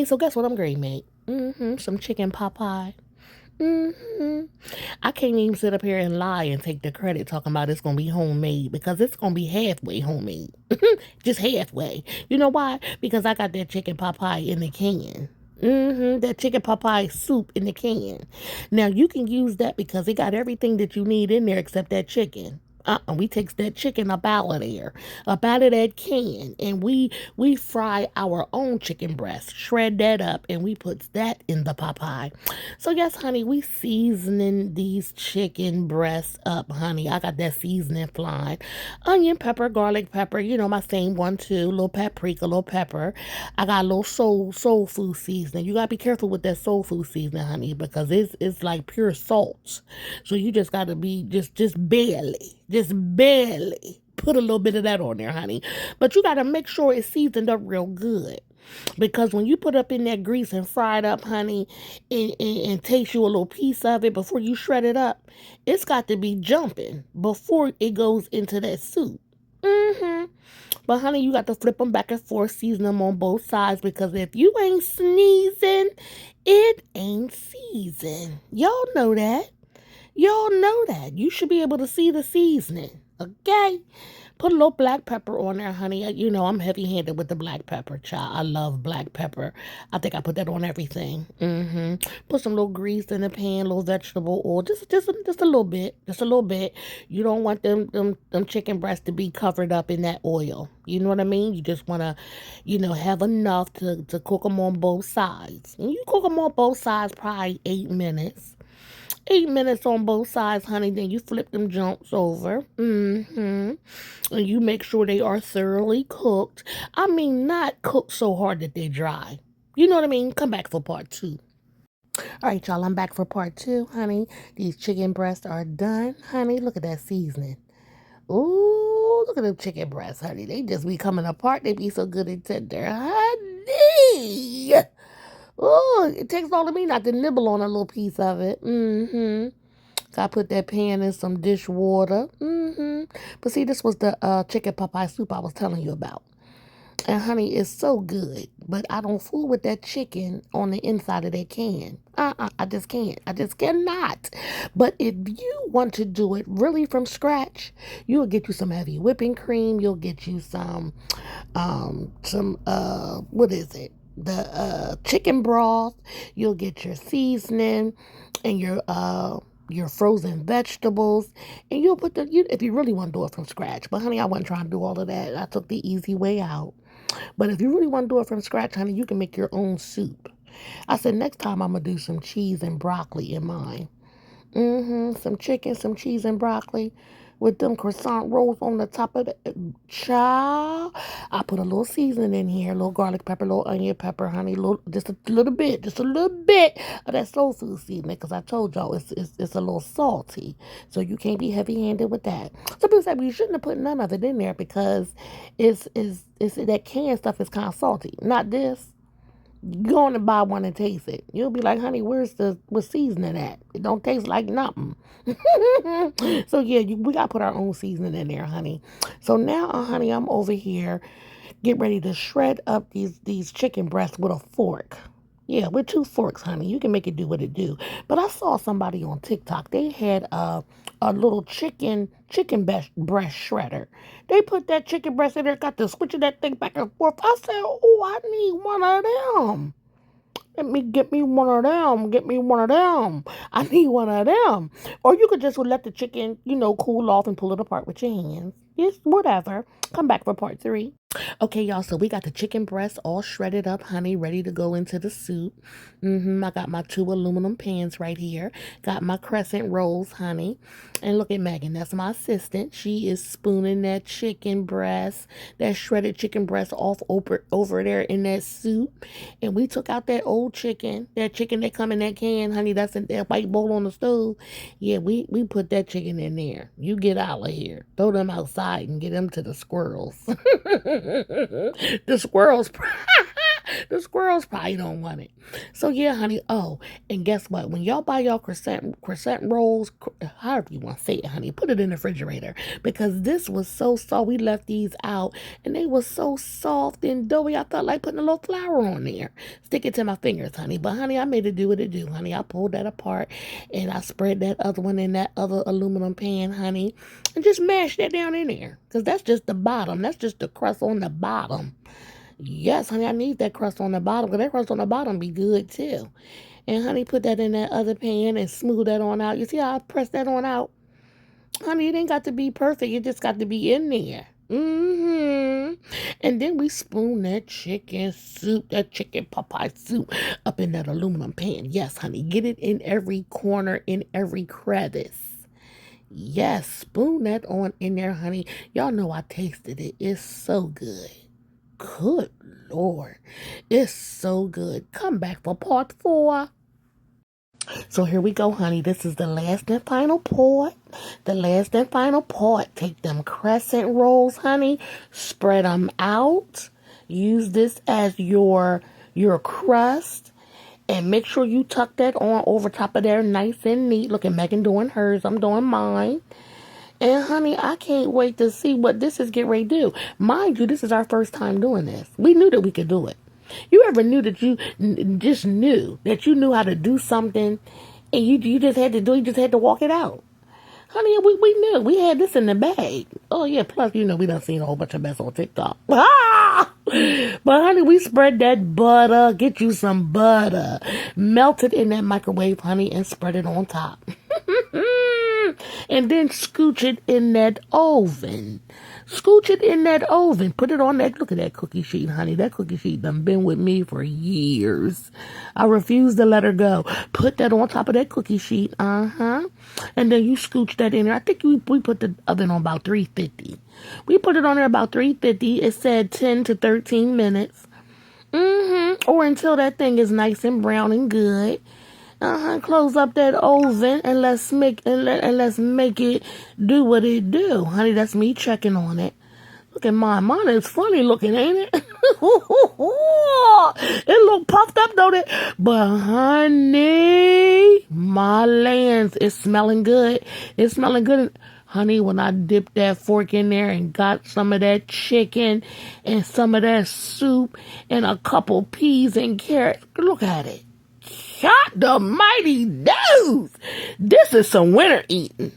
Honey, so guess what I'm going to make? Some chicken pot pie. hmm I can't even sit up here and lie and take the credit talking about it's going to be homemade because it's going to be halfway homemade. Just halfway. You know why? Because I got that chicken pot pie in the can. That chicken pot pie soup in the can. Now you can use that because it got everything that you need in there except that chicken. We takes that chicken up out of there, up out of that can, and we fry our own chicken breast, shred that up, and we put that in the pot pie. So yes, honey, we seasoning these chicken breasts up, honey. I got that seasoning flying. Onion, pepper, garlic pepper, my same one too. Little paprika, little pepper. I got a little soul food seasoning. You gotta be careful with that soul food seasoning, honey, because it's like pure salt. So you just gotta be just barely put a little bit of that on there, honey. But you gotta make sure it's seasoned up real good. Because when you put up in that grease and fry it up, honey, and taste you a little piece of it before you shred it up, it's got to be jumping before it goes into that soup. hmm But honey, you got to flip them back and forth, season them on both sides because if you ain't sneezing, it ain't seasoned. Y'all know that. Y'all know that. You should be able to see the seasoning. Okay? Put a little black pepper on there, honey. I'm heavy-handed with the black pepper, child. I love black pepper. I think I put that on everything. Put some little grease in the pan, a little vegetable oil, just a little bit, just a little bit. You don't want them chicken breasts to be covered up in that oil. You know what I mean? You just want to, have enough to cook them on both sides. And you cook them on both sides probably 8 minutes. 8 minutes on both sides, honey. Then you flip them jumps over. And you make sure they are thoroughly cooked. I mean, not cooked so hard that they dry. You know what I mean? Come back for part two. All right, y'all. I'm back for part two, honey. These chicken breasts are done, honey. Look at that seasoning. Ooh, look at them chicken breasts, honey. They just be coming apart. They be so good and tender, honey. Oh, it takes all of me not to nibble on a little piece of it. I put that pan in some dish water. But see, this was the chicken pot pie soup I was telling you about. And honey, it's so good. But I don't fool with that chicken on the inside of that can. I just can't. I just cannot. But if you want to do it really from scratch, you'll get you some heavy whipping cream. You'll get you what is it? The chicken broth. You'll get your seasoning and your frozen vegetables, and you'll put if you really want to do it from scratch. But honey, I wasn't trying to do all of that. I took the easy way out. But if you really want to do it from scratch, honey, you can make your own soup. I said next time I'm gonna do some cheese and broccoli in mine. Some chicken, some cheese, and broccoli with them croissant rolls on the top of the child. I put a little seasoning in here, a little garlic pepper, a little onion pepper, honey, just a little bit of that soul food seasoning because I told y'all it's a little salty, so you can't be heavy-handed with that. Some people say well, you shouldn't have put none of it in there because it's that canned stuff is kind of salty. Not this. Go on and buy one and taste it. You'll be like, honey, what's seasoning at? It don't taste like nothing. So yeah, we gotta put our own seasoning in there, honey. So now, honey, I'm over here get ready to shred up these chicken breasts with a fork. Yeah, with two forks, honey. You can make it do what it do. But I saw somebody on TikTok. They had a little chicken breast shredder. They put that chicken breast in there, got to switching that thing back and forth. I said, oh, I need one of them. Let me get me one of them. Get me one of them. I need one of them. Or you could just let the chicken, cool off and pull it apart with your hands. Yes, whatever. Come back for part three. Okay, y'all, so we got the chicken breast all shredded up, honey, ready to go into the soup. I got my two aluminum pans right here. Got my crescent rolls, honey. And look at Megan, that's my assistant. She is spooning that chicken breast, that shredded chicken breast off over there in that soup. And we took out that old chicken, that chicken that come in that can, honey, that's in that white bowl on the stove. Yeah, we put that chicken in there. You get out of here. Throw them outside and get them to the squirrels. The squirrels The squirrels probably don't want it. So yeah, honey. Oh, and guess what? When y'all buy y'all croissant rolls, however you want to say it, honey, put it in the refrigerator because this was so soft. We left these out, and they were so soft and doughy. I felt like putting a little flour on there. Stick it to my fingers, honey. But honey, I made it do what it do, honey. I pulled that apart, and I spread that other one in that other aluminum pan, honey, and just mashed that down in there because that's just the bottom. That's just the crust on the bottom. Yes, honey, I need that crust on the bottom because that crust on the bottom be good too. And honey, put that in that other pan and smooth that on out. You see how I press that on out? Honey, it ain't got to be perfect. It just got to be in there. And then we spoon that chicken soup, that chicken Popeye soup up in that aluminum pan. Yes, honey, get it in every corner, in every crevice. Yes, spoon that on in there, honey. Y'all know I tasted it. It's so good. Good Lord. It's so good. Come back for part 4. So here we go, honey. This is the last and final part. The last and final part. Take them crescent rolls, honey. Spread them out. Use this as your crust. And make sure you tuck that on over top of there nice and neat. Look at Megan doing hers. I'm doing mine. And honey, I can't wait to see what this is getting ready to do. Mind you, this is our first time doing this. We knew that we could do it. You ever knew that you just knew that you knew how to do something and you just had to do, you just had to walk it out? Honey, we knew. We had this in the bag. Oh, yeah. Plus, we done seen a whole bunch of mess on TikTok. Ah! But, honey, we spread that butter. Get you some butter. Melt it in that microwave, honey, and spread it on top. And then scooch it in that oven. Scooch it in that oven. Put it on that. Look at that cookie sheet, honey. That cookie sheet done been with me for years. I refuse to let her go. Put that on top of that cookie sheet. And then you scooch that in there. I think we put the oven on about 350. We put it on there about 350. It said 10 to 13 minutes. Or until that thing is nice and brown and good. Close up that oven and let's make it do what it do. Honey, that's me checking on it. Look at mine. Mine is funny looking, ain't it? It look puffed up, don't it? But honey, my lands, it's smelling good. It's smelling good. Honey, when I dipped that fork in there and got some of that chicken and some of that soup and a couple peas and carrots, look at it. God the mighty deuce. This is some winter eating.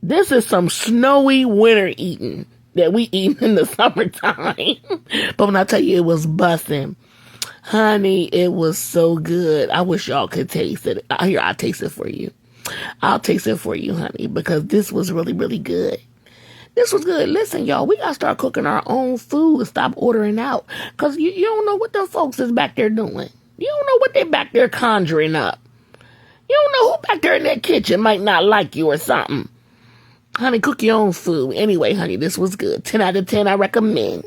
This is some snowy winter eating that we eat in the summertime. But when I tell you it was busting, honey, it was so good. I wish y'all could taste it. I'll taste it for you. I'll taste it for you, honey, because this was really, really good. This was good. Listen, y'all, we got to start cooking our own food and stop ordering out. Because you don't know what the folks is back there doing. You don't know what they back there conjuring up. You don't know who back there in that kitchen might not like you or something. Honey, cook your own food. Anyway, honey, this was good. 10 out of 10, I recommend.